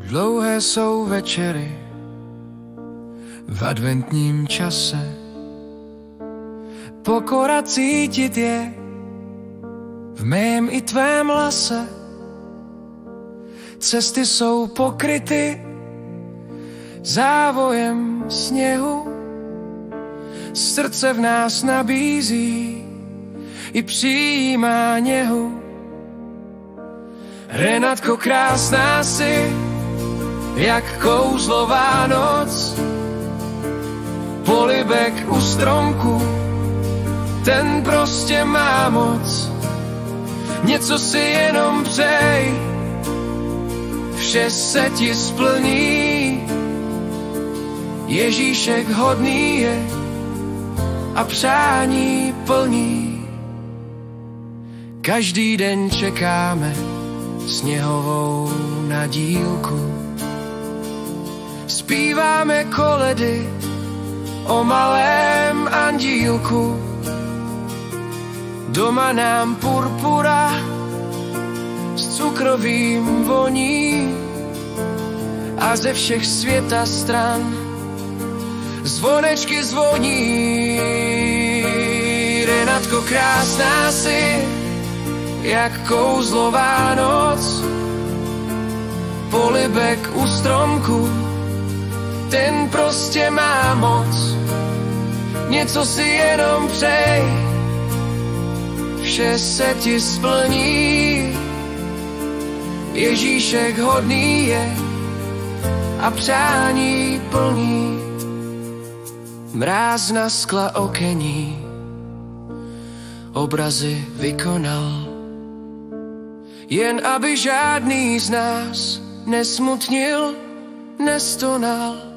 Dlouhé jsou večery v adventním čase. Pokora cítit je v mém i tvém lase. Cesty jsou pokryty závojem sněhu. Srdce v nás nabízí i přijímá něhu. Renatko, krásná si, jak kouzlová noc. Polibek u stromku, ten prostě má moc. Něco si jenom přej, vše se ti splní. Ježíšek hodný je a přání plní. Každý den čekáme sněhovou nadílku. Zpíváme koledy o malém andílku. Doma nám purpura s cukrovým voní a ze všech světa stran zvonečky zvoní. Renatko, krásná si, jak kouzlová noc. Polibek u stromku, ten prostě má moc. Něco si jenom přej, vše se ti splní. Ježíšek hodný je a přání plní. Mráz na skla okení obrazy vykonal, jen aby žádný z nás nesmutnil, nestonal.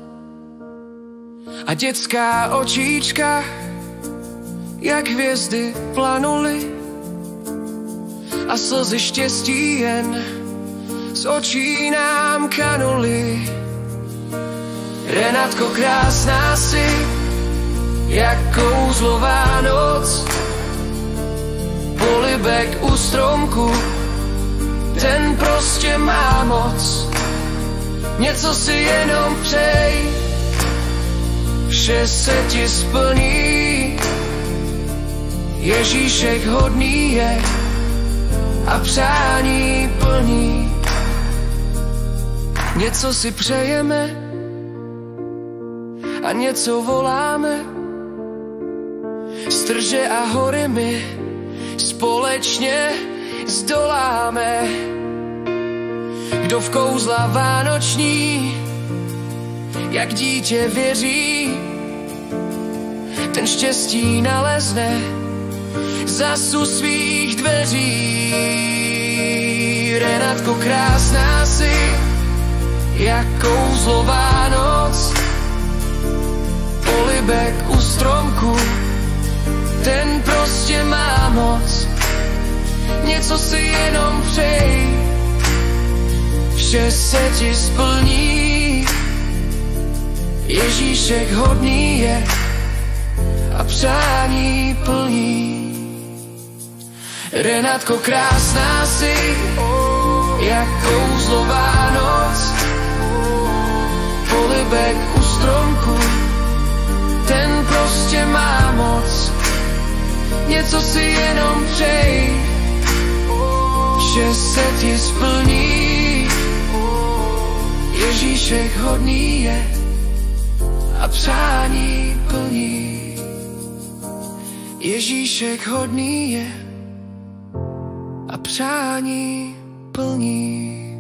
A dětská očíčka, jak hvězdy planuly, a slzy štěstí jen z očí nám kanuly. Renatko, krásná si, jak kouzlová noc. Polibek u stromku, ten prostě má moc. Něco si jenom přej, vše se ti splní. Ježíšek hodný je a přání plní. Něco si přejeme a něco voláme. Strže a hory my společně zdoláme. Kdo v kouzla vánoční jak dítě věří, ten štěstí nalezne zas u svých dveří. Renatko, krásná si, jak kouzlová noc. Polibek u stromku, ten prostě má moc. Něco si jenom přej, vše se ti splní. Ježíšek hodný je a přání plní. Renatko, krásná si, jak kouzlová noc. Polibek u stromku, ten prostě má moc. Něco si jenom přej, vše se ti splní. Ježíšek hodný je a přání plní. Ježíšek hodný je a přání plní.